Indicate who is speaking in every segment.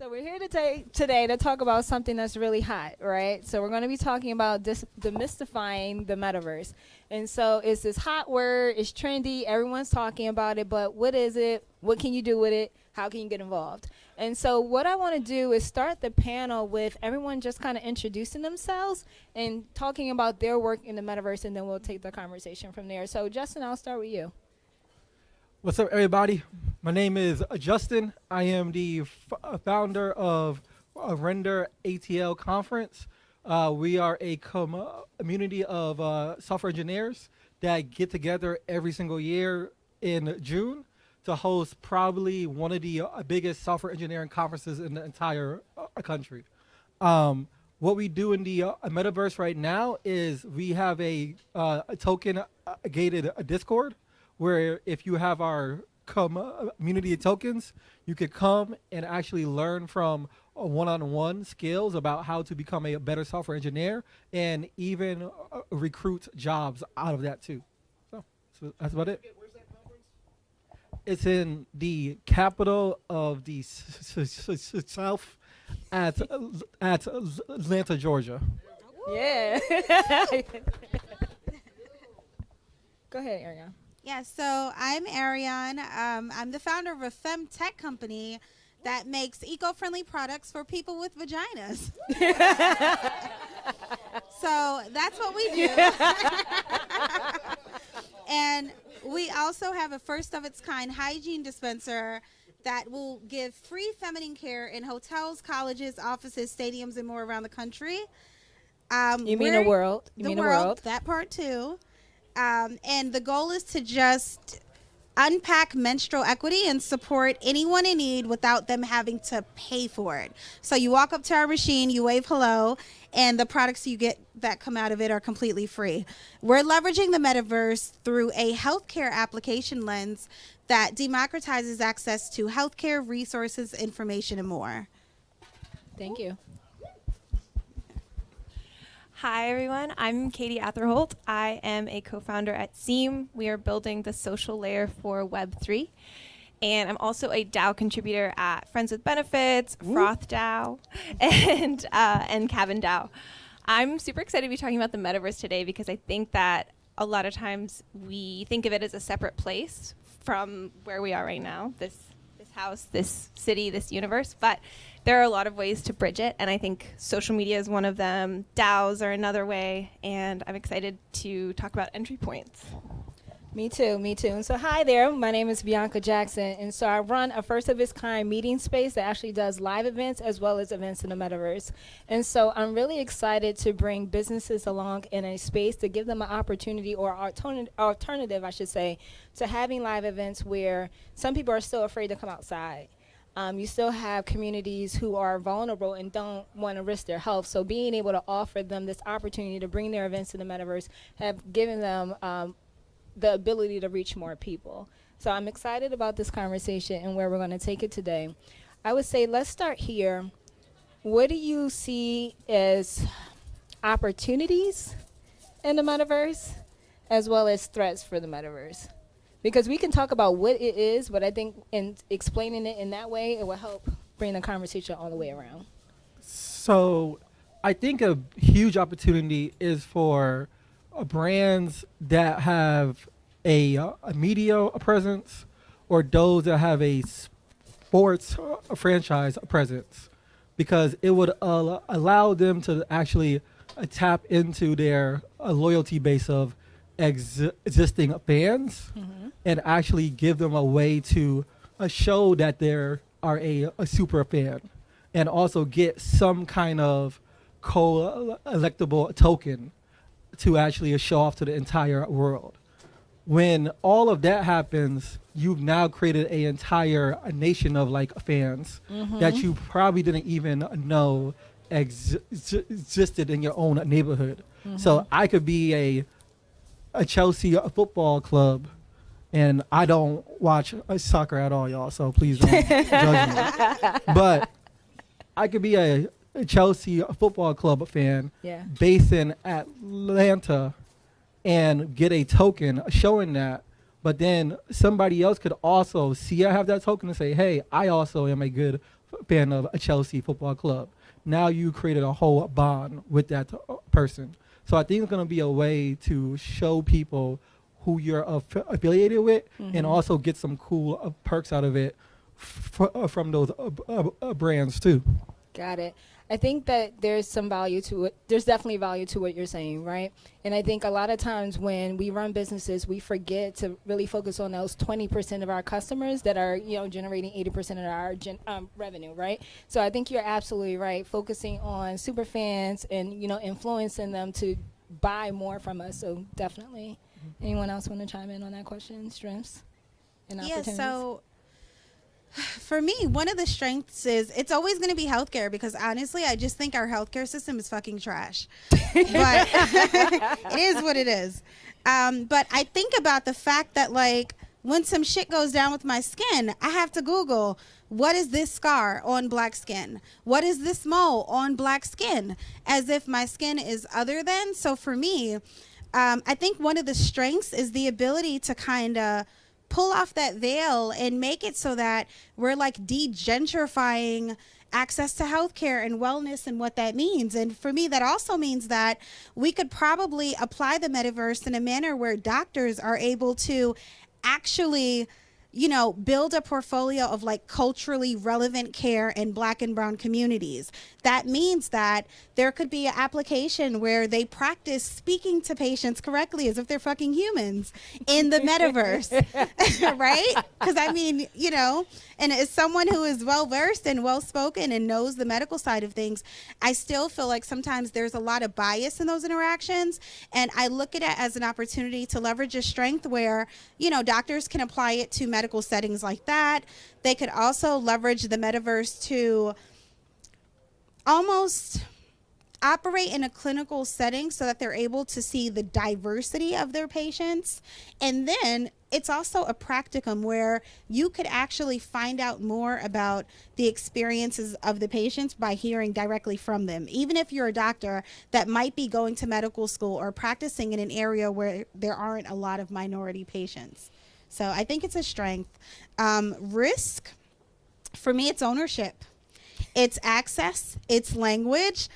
Speaker 1: So we're here today to talk about something that's really hot, right? So we're going to be talking about demystifying the metaverse. And so it's this hot word, it's trendy, everyone's talking about it, but what is it? What can you do with it? How can you get involved? And so what I want to do is start the panel with everyone just kind of introducing themselves and talking about their work in the metaverse, and then we'll take the conversation from there. So Justin, I'll start with you.
Speaker 2: What's up, everybody? My name is Justin. I am the founder of RenderATL conference. We are a community of software engineers that get together every single year in June to host probably one of the biggest software engineering conferences in the entire country. What we do in the metaverse right now is we have a token gated Discord, where if you have our community tokens, you could come and actually learn from one-on-one skills about how to become a better software engineer and even recruit jobs out of that too. So that's about it.
Speaker 3: Where's that conference?
Speaker 2: It's in the capital of the South at Atlanta, Georgia.
Speaker 1: Yeah. Go ahead, Arion.
Speaker 4: Yeah, so I'm Arion. I'm the founder of a femtech company that makes eco-friendly products for people with vaginas. So that's what we do. And we also have a first-of-its-kind hygiene dispenser that will give free feminine care in hotels, colleges, offices, stadiums, and more around the country.
Speaker 1: You mean the world.
Speaker 4: That part too. And the goal is to just unpack menstrual equity and support anyone in need without them having to pay for it. So you walk up to our machine, you wave hello, and the products you get that come out of it are completely free. We're leveraging the metaverse through a healthcare application lens that democratizes access to healthcare resources, information, and more.
Speaker 1: Thank you.
Speaker 5: Hi, everyone. I'm Katy Atherholt. I am a co-founder at Seam. We are building the social layer for Web3. And I'm also a DAO contributor at Friends with Benefits, Froth DAO, and Cabin DAO. I'm super excited to be talking about the metaverse today because I think that a lot of times we think of it as a separate place from where we are right now, this house, this city, this universe, but there are a lot of ways to bridge it, and I think social media is one of them. DAOs are another way, and I'm excited to talk about entry points.
Speaker 1: Me too. And so hi there, my name is Bianca Jackson, and so I run a first-of-its-kind meeting space that actually does live events as well as events in the metaverse. And so I'm really excited to bring businesses along in a space to give them an opportunity or alternative, I should say, to having live events where some people are still afraid to come outside. You still have communities who are vulnerable and don't want to risk their health. So being able to offer them this opportunity to bring their events to the metaverse have given them the ability to reach more people. So I'm excited about this conversation and where we're going to take it today. I would say let's start here. What do you see as opportunities in the metaverse as well as threats for the metaverse? Because we can talk about what it is, but I think in explaining it in that way, it will help bring the conversation all the way around.
Speaker 2: So I think a huge opportunity is for brands that have a media presence or those that have a sports franchise presence, because it would allow them to actually tap into their loyalty base of existing fans and actually give them a way to show that they are a super fan and also get some kind of collectible token to actually show off to the entire world. When all of that happens, you've now created an entire nation of like fans that you probably didn't even know existed in your own neighborhood. So I could be a Chelsea football club, and I don't watch soccer at all, y'all, so please don't judge me. But I could be a Chelsea football club fan based in Atlanta and get a token showing that. But then somebody else could also see I have that token and say, hey, I also am a good fan of a Chelsea football club. Now you created a whole bond with that person. So I think it's going to be a way to show people who you're affiliated with, and also get some cool perks out of it from those brands too.
Speaker 1: Got it. I think that there's some value to it. There's definitely value to what you're saying, right? And I think a lot of times when we run businesses, we forget to really focus on those 20% of our customers that are, generating 80% of our revenue, right? So I think you're absolutely right. Focusing on super fans and, influencing them to buy more from us. So definitely. Anyone else want to chime in on that question? Strengths and opportunities?
Speaker 4: So for me, one of the strengths is it's always going to be healthcare, because honestly, I just think our healthcare system is fucking trash. But it is what it is. But I think about the fact that, like, when some shit goes down with my skin, I have to Google, what is this scar on black skin? What is this mole on black skin? As if my skin is other than. So for me, I think one of the strengths is the ability to kind of pull off that veil and make it so that we're like degentrifying access to healthcare and wellness and what that means. And for me, that also means that we could probably apply the metaverse in a manner where doctors are able to actually, build a portfolio of like culturally relevant care in Black and brown communities. That means that there could be an application where they practice speaking to patients correctly as if they're fucking humans in the metaverse, right? Because and as someone who is well-versed and well-spoken and knows the medical side of things, I still feel like sometimes there's a lot of bias in those interactions. And I look at it as an opportunity to leverage a strength where, doctors can apply it to medical settings like that. They could also leverage the metaverse to almost operate in a clinical setting so that they're able to see the diversity of their patients. And then it's also a practicum where you could actually find out more about the experiences of the patients by hearing directly from them. Even if you're a doctor that might be going to medical school or practicing in an area where there aren't a lot of minority patients. So I think it's a strength. Risk, for me, it's ownership. It's access. It's language.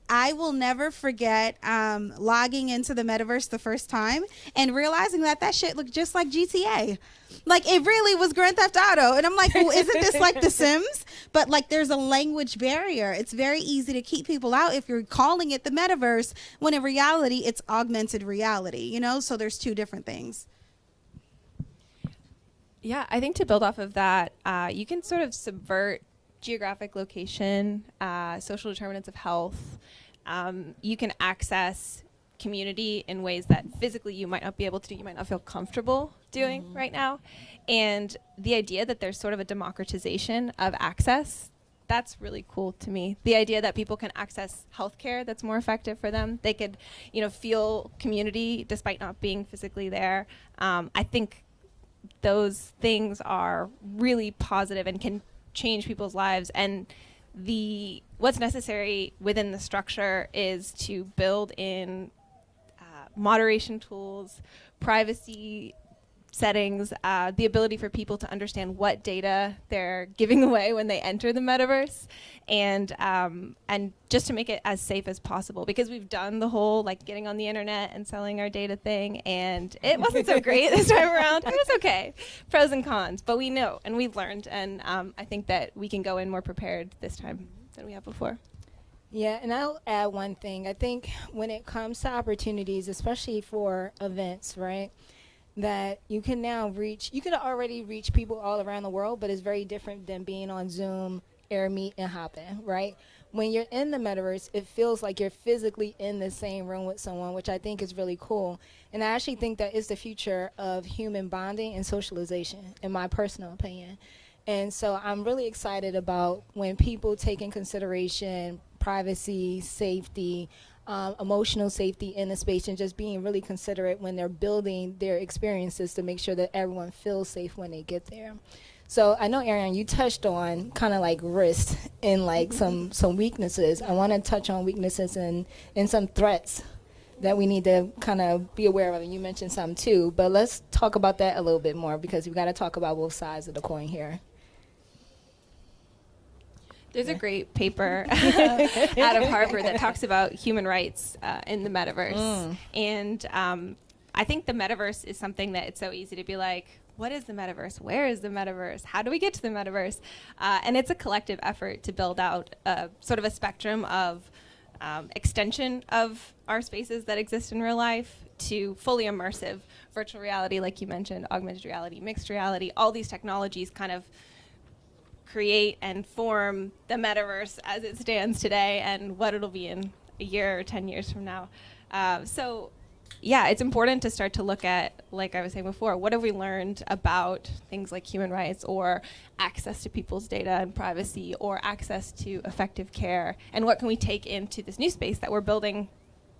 Speaker 4: I will never forget logging into the metaverse the first time and realizing that shit looked just like GTA. Like, it really was Grand Theft Auto. And I'm like, well, isn't this like The Sims? But like, there's a language barrier. It's very easy to keep people out if you're calling it the metaverse, when in reality, it's augmented reality, So there's two different things.
Speaker 5: Yeah, I think to build off of that, you can sort of subvert geographic location, social determinants of health. You can access community in ways that physically you might not be able to do, you might not feel comfortable doing right now. And the idea that there's sort of a democratization of access, that's really cool to me. The idea that people can access healthcare that's more effective for them. They could, feel community despite not being physically there. I think those things are really positive and can change people's lives. And what's necessary within the structure is to build in moderation tools, privacy settings, the ability for people to understand what data they're giving away when they enter the metaverse, and just to make it as safe as possible, because we've done the whole like getting on the internet and selling our data thing, and it wasn't so great this time around. It was okay, pros and cons, but we know and we've learned, and I think that we can go in more prepared this time than we have before.
Speaker 1: Yeah, and I'll add one thing. I think when it comes to opportunities, especially for events, right, that you can already reach people all around the world, but it's very different than being on Zoom, AirMeet, and Hopin, right? When you're in the metaverse, it feels like you're physically in the same room with someone, which I think is really cool. And I actually think that is the future of human bonding and socialization, in my personal opinion. And so I'm really excited about when people take in consideration privacy, safety, emotional safety in the space, and just being really considerate when they're building their experiences to make sure that everyone feels safe when they get there. So I know, Arion, you touched on kind of like risk and like some weaknesses. I want to touch on weaknesses and some threats that we need to kind of be aware of. And you mentioned some too, but let's talk about that a little bit more, because we've got to talk about both sides of the coin here.
Speaker 5: There's a great paper out of Harvard that talks about human rights in the metaverse. And I think the metaverse is something that it's so easy to be like, what is the metaverse? Where is the metaverse? How do we get to the metaverse? And it's a collective effort to build out sort of a spectrum of extension of our spaces that exist in real life to fully immersive virtual reality, like you mentioned, augmented reality, mixed reality, all these technologies kind of create and form the metaverse as it stands today and what it'll be in a year or 10 years from now. So yeah, it's important to start to look at, like I was saying before, what have we learned about things like human rights or access to people's data and privacy or access to effective care, and what can we take into this new space that we're building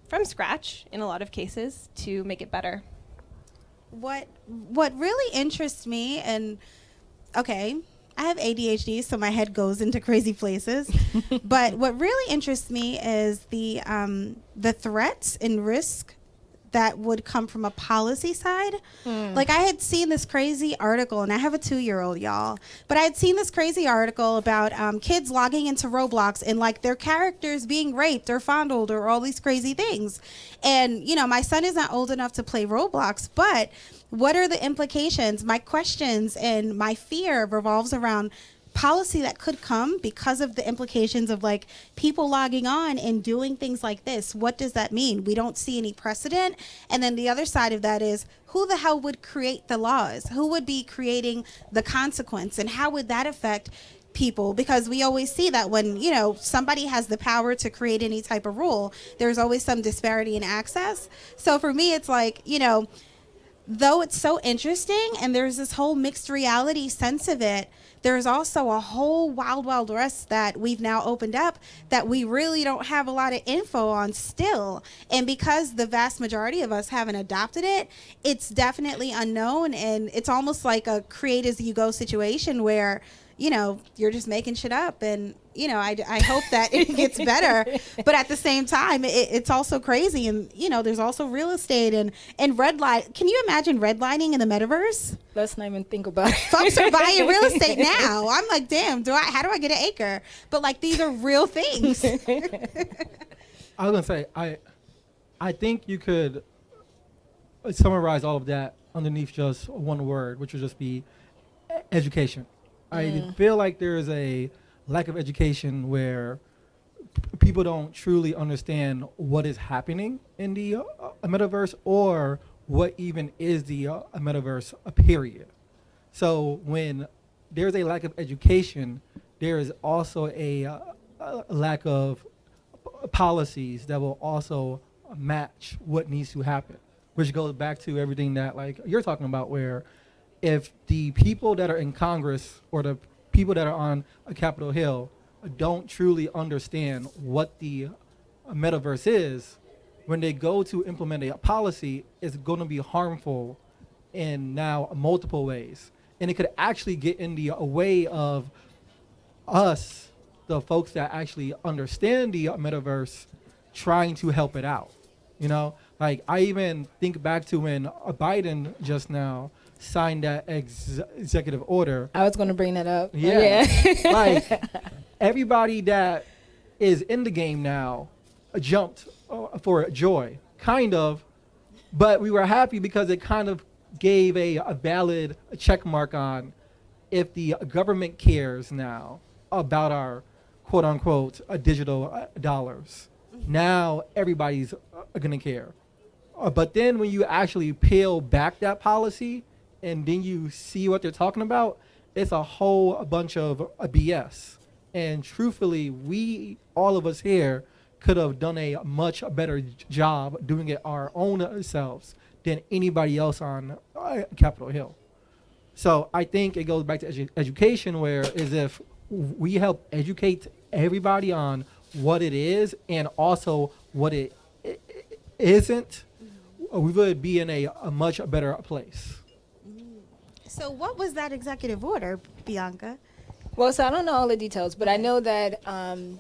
Speaker 5: from scratch in a lot of cases to make it better.
Speaker 4: What really interests me, and okay, I have ADHD, so my head goes into crazy places. But what really interests me is the threats and risk that would come from a policy side. Like, I had seen this crazy article, and I have a 2-year-old, y'all, but I had seen this crazy article about kids logging into Roblox and like their characters being raped or fondled or all these crazy things. And, you know, my son is not old enough to play Roblox, but what are the implications? My questions and my fear revolves around policy that could come because of the implications of like people logging on and doing things like this. What does that mean? We don't see any precedent. And then the other side of that is, who the hell would create the laws? Who would be creating the consequence? And how would that affect people? Because we always see that when, you know, somebody has the power to create any type of rule, there's always some disparity in access. So for me, it's like, you know, though it's so interesting and there's this whole mixed reality sense of it, there's also a whole wild, wild west that we've now opened up that we really don't have a lot of info on still. And because the vast majority of us haven't adopted it, it's definitely unknown. And it's almost like a create as you go situation where, you know, you're just making shit up. And, you know, I hope that it gets better. But at the same time, it's also crazy. And, you know, there's also real estate and red light. Can you imagine redlining in the metaverse?
Speaker 1: Let's not even think about it.
Speaker 4: Folks are buying real estate now. I'm like, damn, how do I get an acre? But like, these are real things.
Speaker 2: I was gonna say, I think you could summarize all of that underneath just one word, which would just be education. I feel like there is a lack of education where people don't truly understand what is happening in the metaverse or what even is the metaverse, period. So when there's a lack of education, there is also a lack of policies that will also match what needs to happen, which goes back to everything that like you're talking about, where if the people that are in Congress or the people that are on Capitol Hill don't truly understand what the metaverse is, when they go to implement a policy, it's going to be harmful in now multiple ways. And it could actually get in the way of us, the folks that actually understand the metaverse, trying to help it out. You know, like I even think back to when Biden just now signed that executive order.
Speaker 1: I was going to bring that up.
Speaker 2: Yeah. Like everybody that is in the game now jumped for joy, kind of, but we were happy because it kind of gave a valid check mark on if the government cares now about our quote unquote digital dollars. Now everybody's going to care. But then when you actually peel back that policy and then you see what they're talking about, it's a whole bunch of BS. And truthfully, we, all of us here, could have done a much better job doing it our own selves than anybody else on Capitol Hill. So I think it goes back to education, where is if we help educate everybody on what it is and also what it isn't, we would be in a much better place.
Speaker 4: So what was that executive order, Bianca?
Speaker 1: Well, so I don't know all the details, but I know that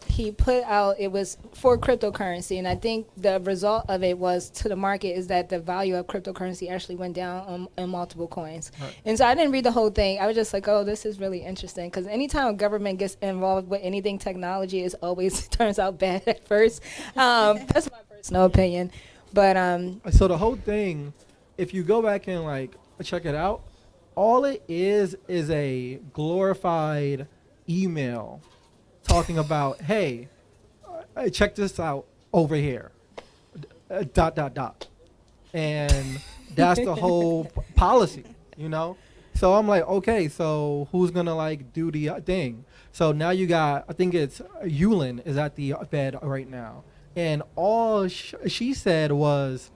Speaker 1: he put out, it was for cryptocurrency, and I think the result of it was to the market is that the value of cryptocurrency actually went down on multiple coins.
Speaker 2: Right.
Speaker 1: And so I didn't read the whole thing. I was just like, oh, this is really interesting, because anytime a government gets involved with anything technology, it always turns out bad at first. That's my personal opinion. But
Speaker 2: So the whole thing, if you go back and like check it out, all it is a glorified email talking about, hey, check this out over here, dot, dot, dot. And that's the whole policy, you know? So I'm like, okay, so who's going to like do the thing? So now you got, I think it's Yulin is at the Fed right now. And all she said was,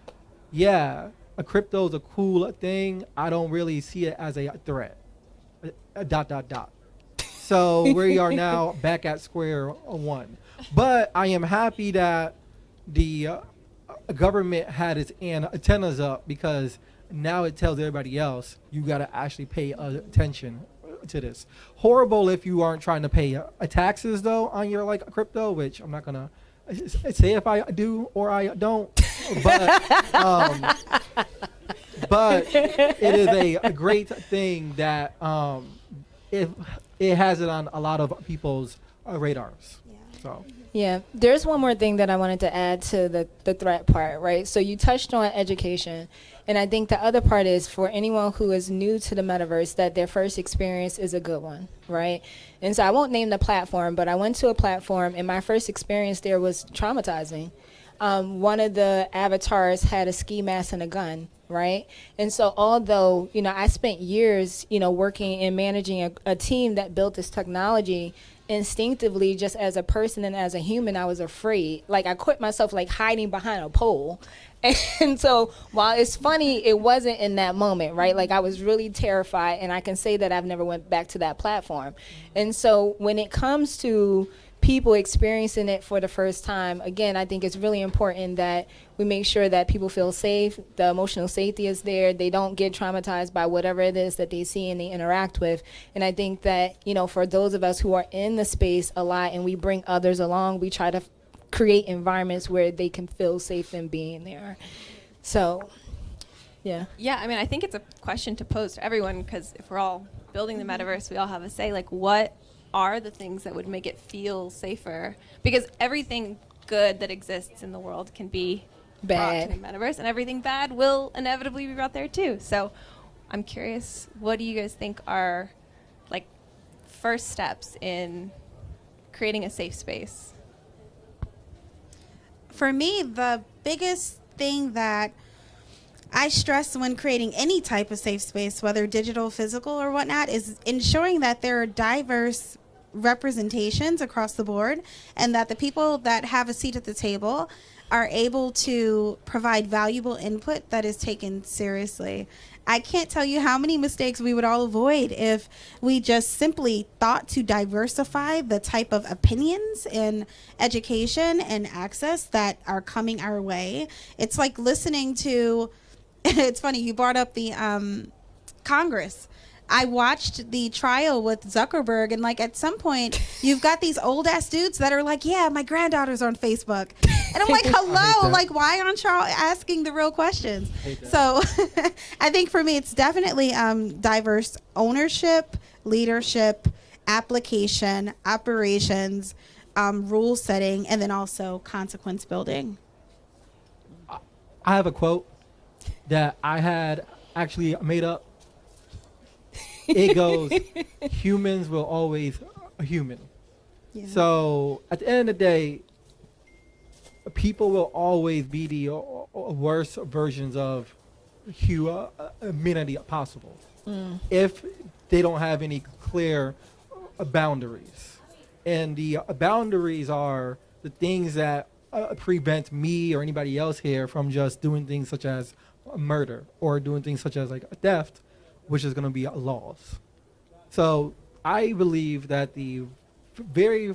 Speaker 2: yeah, a crypto is a cool thing. I don't really see it as a threat. Dot, dot, dot. So we are now back at square one. But I am happy that the government had its antennas up, because now it tells everybody else you got to actually pay attention to this. Horrible if you aren't trying to pay taxes, though, on your like crypto, which I'm not going to say if I do or I don't. But it is a great thing that it has it on a lot of people's radars.
Speaker 4: Yeah.
Speaker 2: So
Speaker 1: yeah, there's one more thing that I wanted to add to the threat part, right? So you touched on education, and I think the other part is for anyone who is new to the metaverse, that their first experience is a good one, right? And so I won't name the platform, but I went to a platform, and my first experience there was traumatizing. One of the avatars had a ski mask and a gun, right? And so although, I spent years, working and managing a team that built this technology, instinctively, just as a person and as a human, I was afraid. Like, I caught myself like hiding behind a pole. And so while it's funny, it wasn't in that moment, right? Like, I was really terrified, and I can say that I've never went back to that platform. And so when it comes to people experiencing it for the first time, again, I think it's really important that we make sure that people feel safe, the emotional safety is there, they don't get traumatized by whatever it is that they see and they interact with. And I think that, for those of us who are in the space a lot and we bring others along, we try to create environments where they can feel safe in being there. So, yeah.
Speaker 5: Yeah, I mean, I think it's a question to pose to everyone, because if we're all building the metaverse, we all have a say, like, what are the things that would make it feel safer? Because everything good that exists in the world can be brought to the metaverse, and everything bad will inevitably be brought there too. So I'm curious, what do you guys think are like first steps in creating a safe space?
Speaker 4: For me, the biggest thing that I stress when creating any type of safe space, whether digital, physical, or whatnot, is ensuring that there are diverse representations across the board, and that the people that have a seat at the table are able to provide valuable input that is taken seriously. I can't tell you how many mistakes we would all avoid if we just simply thought to diversify the type of opinions in education and access that are coming our way. It's like listening to, it's funny, you brought up the Congress. I watched the trial with Zuckerberg, and like at some point you've got these old ass dudes that are like, yeah, my granddaughter's on Facebook. And I'm like, hello, like, why aren't y'all asking the real questions? So I think for me, it's definitely diverse ownership, leadership, application, operations, rule setting, and then also consequence building.
Speaker 2: I have a quote that I had actually made up. It goes, humans will always human. Yeah. So at the end of the day, people will always be the worst versions of humanity possible if they don't have any clear boundaries. And the boundaries are the things that prevent me or anybody else here from just doing things such as murder or doing things such as like theft, which is going to be laws. So I believe that the very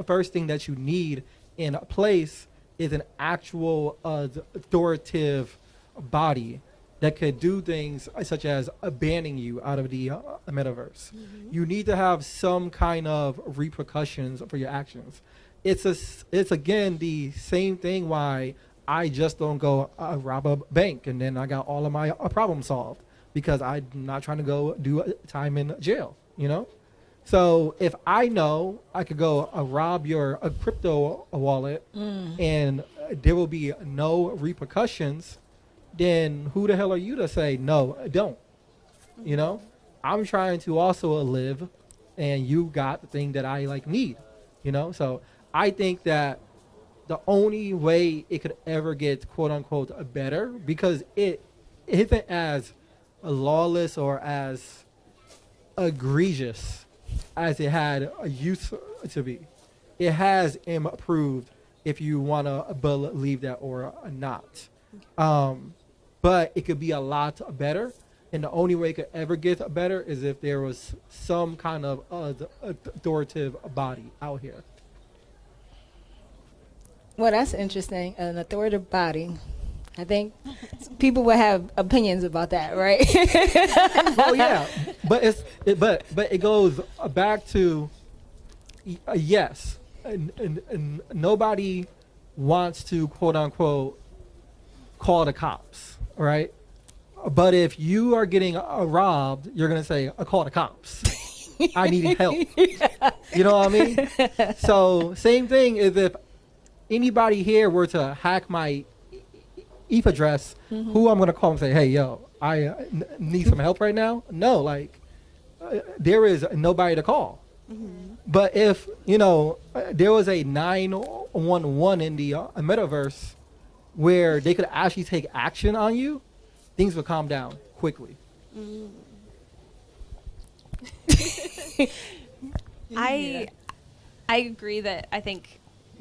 Speaker 2: first thing that you need in a place is an actual authoritative body that could do things such as banning you out of the metaverse. You need to have some kind of repercussions for your actions. It's again the same thing why I just don't go rob a bank and then I got all of my problems solved, because I'm not trying to go do time in jail, you know? So if I know I could go rob your crypto wallet and there will be no repercussions, then who the hell are you to say, no, don't? You know? I'm trying to also live, and you got the thing that I need, you know? So I think that the only way it could ever get quote unquote better, because it isn't as lawless or as egregious as it had used to be. It has improved, if you want to believe that or not. But it could be a lot better. And the only way it could ever get better is if there was some kind of authoritative body out here.
Speaker 1: Well, that's interesting. An authoritative body. I think people will have opinions about that, right?
Speaker 2: Well, yeah, but it goes back to yes, and nobody wants to quote unquote call the cops, right? But if you are getting robbed, you're gonna say, "I call the cops. I need help." You know what I mean? So same thing is if anybody here were to hack my ETH address, who I'm gonna call and say, "Hey, yo, I need some help right now." No, there is nobody to call. But if there was a 911 in the metaverse where they could actually take action on you, things would calm down quickly.
Speaker 5: I agree that I think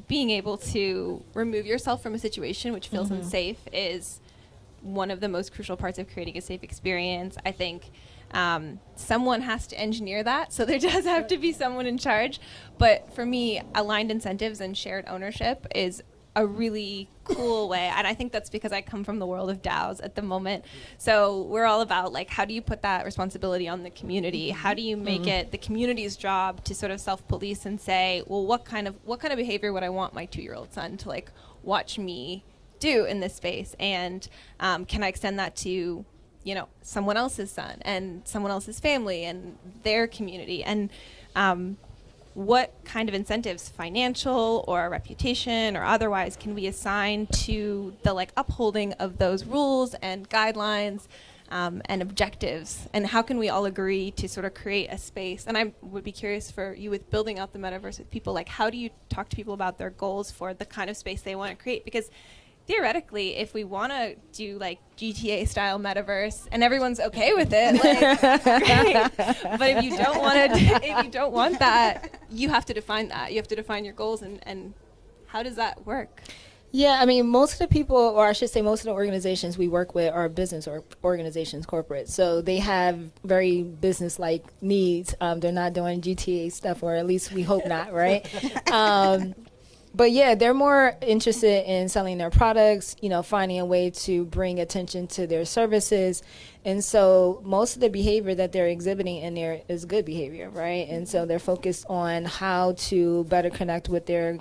Speaker 5: being able to remove yourself from a situation which feels unsafe is one of the most crucial parts of creating a safe experience. I think someone has to engineer that, so there does have to be someone in charge. But for me, aligned incentives and shared ownership is a really cool way, and I think that's because I come from the world of DAOs at the moment. So we're all about how do you put that responsibility on the community? How do you make it the community's job to sort of self-police and say, well, what kind of behavior would I want my 2-year-old son to watch me do in this space? And can I extend that to someone else's son and someone else's family and their community? And what kind of incentives, financial or reputation or otherwise, can we assign to the upholding of those rules and guidelines and objectives? And how can we all agree to sort of create a space? And I would be curious for you with building out the metaverse with people, how do you talk to people about their goals for the kind of space they want to create? Because theoretically, if we want to do GTA style metaverse and everyone's okay with it, great. But if you don't want that, you have to define that. You have to define your goals, and how does that work?
Speaker 1: Yeah, I mean, most of the people, or I should say most of the organizations we work with are business or organizations, corporate. So they have very business-like needs. They're not doing GTA stuff, or at least we hope not, right? But yeah, they're more interested in selling their products, finding a way to bring attention to their services. And so most of the behavior that they're exhibiting in there is good behavior, right? And so they're focused on how to better connect with their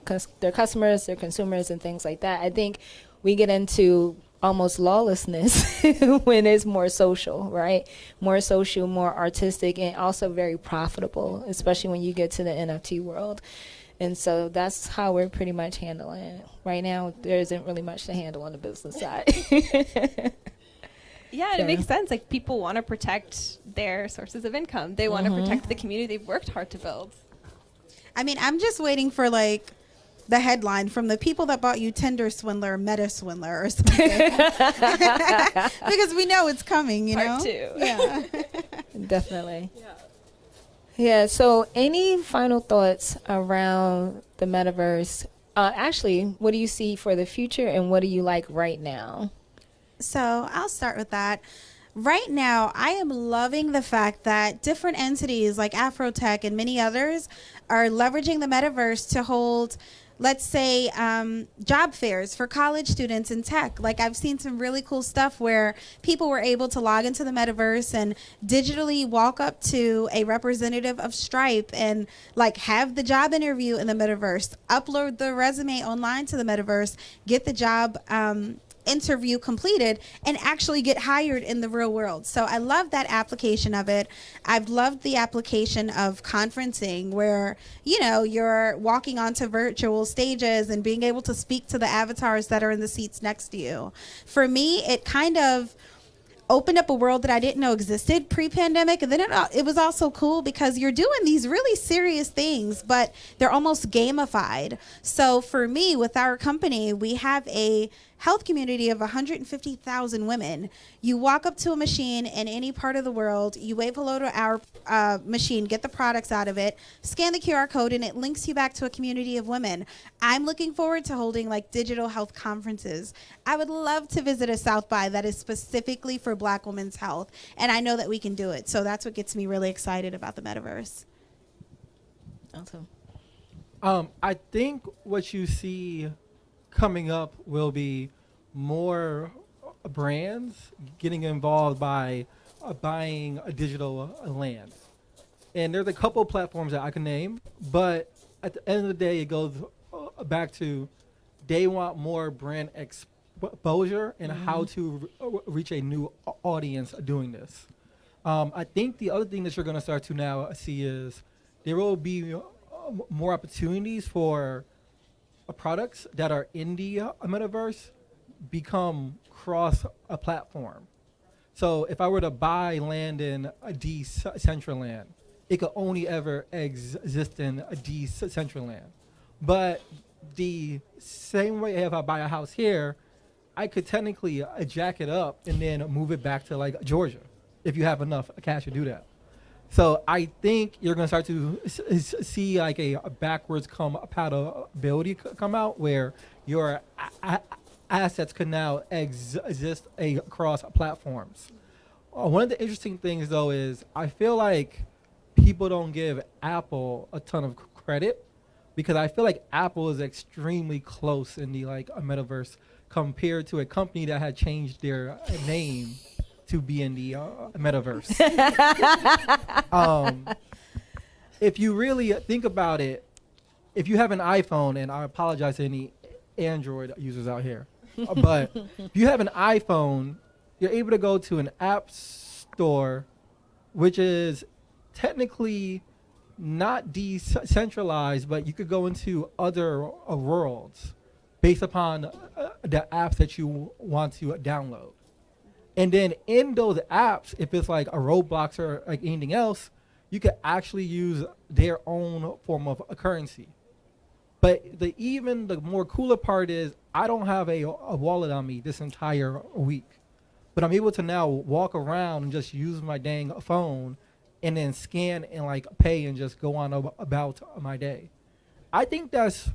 Speaker 1: customers, their consumers, and things like that. I think we get into almost lawlessness when it's more social, right? More social, more artistic, and also very profitable, especially when you get to the NFT world. And so that's how we're pretty much handling it. Right now, there isn't really much to handle on the business side.
Speaker 5: Yeah, it makes sense. People want to protect their sources of income. They want to protect the community they've worked hard to build.
Speaker 4: I mean, I'm just waiting for the headline from the people that bought you Tinder swindler, meta swindler or something. Because we know it's coming,
Speaker 5: Part 2.
Speaker 4: Yeah.
Speaker 1: Definitely. Yeah, so any final thoughts around the metaverse? Actually, what do you see for the future and what do you like right now?
Speaker 4: So I'll start with that. Right now, I am loving the fact that different entities like Afrotech and many others are leveraging the metaverse to hold let's say job fairs for college students in tech. Like I've seen some really cool stuff where people were able to log into the metaverse and digitally walk up to a representative of Stripe and like have the job interview in the metaverse, upload the resume online to the metaverse, get the job interview completed, and actually get hired in the real world. So I love that application of it. I've loved the application of conferencing where, you know, you're walking onto virtual stages and being able to speak to the avatars that are in the seats next to you. For me, it kind of opened up a world that I didn't know existed pre-pandemic. And then it was also cool because you're doing these really serious things, but they're almost gamified. So for me, with our company, we have a health community of 150,000 women. You walk up to a machine in any part of the world, you wave hello to our machine, get the products out of it, scan the QR code, and it links you back to a community of women. I'm looking forward to holding like digital health conferences. I would love to visit a South by that is specifically for Black women's health, and I know that we can do it. So that's what gets me really excited about the metaverse.
Speaker 1: Awesome.
Speaker 2: I think what you see coming up will be more brands getting involved by buying a digital land. And there's a couple platforms that I can name, but at the end of the day, it goes back to they want more brand exposure and how to reach a new audience doing this. I think the other thing that you're going to start to now see is there will be more opportunities for products that are in the metaverse become cross a platform. So if I were to buy land in a Decentraland, it could only ever exist in a Decentraland. But the same way if I buy a house here, I could technically jack it up and then move it back to like Georgia if you have enough cash to do that. So I think you're going to start to see like a backwards compatibility come out where your assets can now exist across platforms. One of the interesting things though is I feel like people don't give Apple a ton of credit because I feel like Apple is extremely close in the like a metaverse compared to a company that had changed their name to be in the metaverse. If you really think about it, if you have an iPhone, and I apologize to any Android users out here, but if you have an iPhone, you're able to go to an app store, which is technically not decentralized, but you could go into other worlds based upon the apps that you want to download. And then in those apps, if it's like a Roblox or like anything else, you could actually use their own form of a currency. But the more cooler part is I don't have a wallet on me this entire week. But I'm able to now walk around and just use my dang phone and then scan and like pay and just go on about my day. I think that's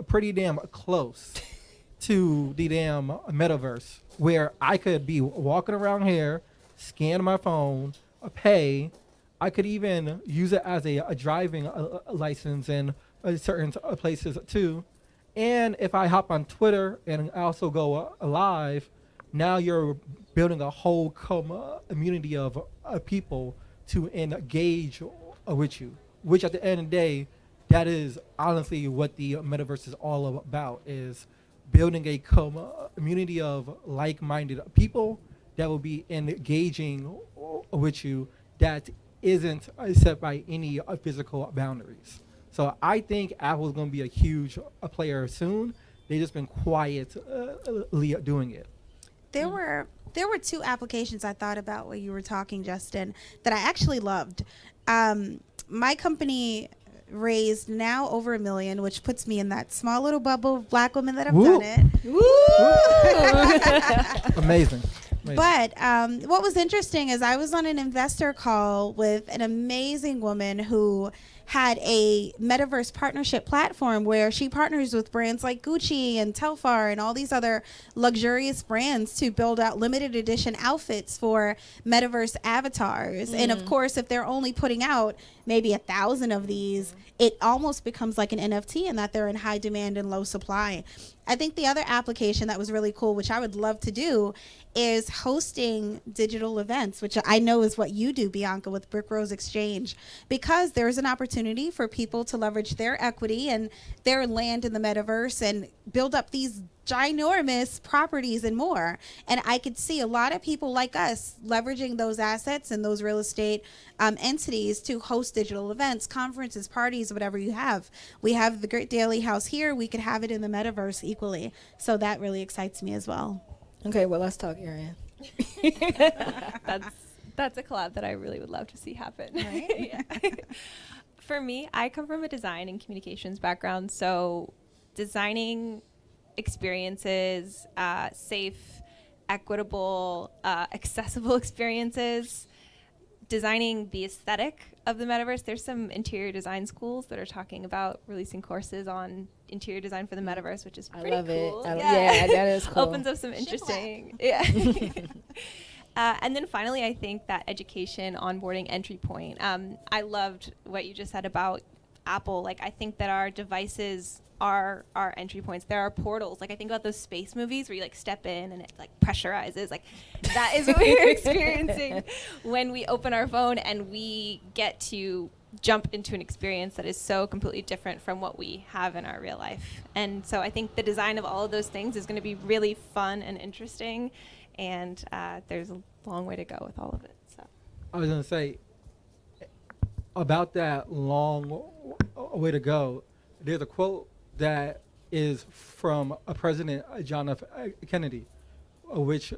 Speaker 2: pretty damn close to the damn metaverse where I could be walking around here, scan my phone, pay. I could even use it as a driving license in certain places too. And if I hop on Twitter and also go live, now you're building a whole community of people to engage with you, which at the end of the day, that is honestly what the metaverse is all about, is building a community of like-minded people that will be engaging with you that isn't set by any physical boundaries. So I think Apple is going to be a huge player soon. They've just been quietly doing it.
Speaker 4: There were two applications I thought about while you were talking, Justin, that I actually loved. My company raised now over $1 million, which puts me in that small little bubble of Black women that have
Speaker 2: Woo.
Speaker 4: done it.
Speaker 2: Amazing.
Speaker 4: But what was interesting is I was on an investor call with an amazing woman who had a metaverse partnership platform where she partners with brands like Gucci and Telfar and all these other luxurious brands to build out limited edition outfits for metaverse avatars. And of course, if they're only putting out maybe 1,000 of these, it almost becomes like an NFT in that they're in high demand and low supply. I think the other application that was really cool, which I would love to do, is hosting digital events, which I know is what you do, Bianca, with BrickRose Exchange, because there's an opportunity for people to leverage their equity and their land in the metaverse and build up these ginormous properties and more. And I could see a lot of people like us leveraging those assets and those real estate entities to host digital events, conferences, parties, whatever you have. We have the Great Daily House here. We could have it in the metaverse equally. So that really excites me as well.
Speaker 1: Okay, well, let's talk, Arion.
Speaker 5: That's a collab that I really would love to see happen.
Speaker 4: Right?
Speaker 5: Yeah. For me, I come from a design and communications background, so designing experiences, safe, equitable, accessible experiences, designing the aesthetic of the metaverse. There's some interior design schools that are talking about releasing courses on interior design for the metaverse, which is pretty cool.
Speaker 1: Yeah, that is cool.
Speaker 5: Opens up some interesting. Yeah. And then finally, I think that education, onboarding, entry point. I loved what you just said about Apple. Like, I think that our devices are our entry points. There are portals. Like, I think about those space movies where you like step in and it like pressurizes. Like, that is what we're experiencing when we open our phone and we get to jump into an experience that is so completely different from what we have in our real life. And so I think the design of all of those things is going to be really fun and interesting. And there's a long way to go with all of it. So
Speaker 2: I was going to say about that long way to go. There's a quote that is from President John F. Kennedy, which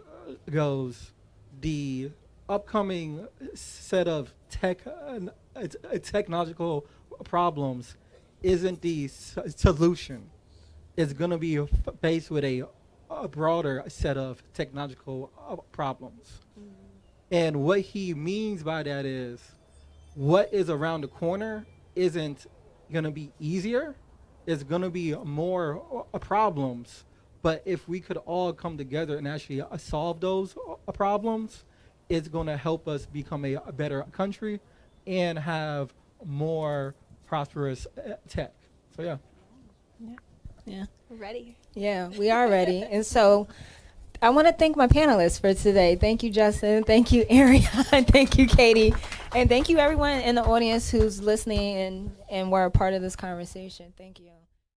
Speaker 2: goes, "The upcoming set of technological problems isn't the solution. It's going to be faced with a broader set of technological problems." And what he means by that is what is around the corner isn't going to be easier. It's going to be more problems. But if we could all come together and actually solve those problems, it's going to help us become a better country and have more prosperous tech. So, yeah.
Speaker 1: Yeah.
Speaker 5: we're ready.
Speaker 1: Yeah, we are ready. And so I want to thank my panelists for today. Thank you, Justin. Thank you, Arion. Thank you, Katy. And thank you, everyone in the audience who's listening and were a part of this conversation. Thank you.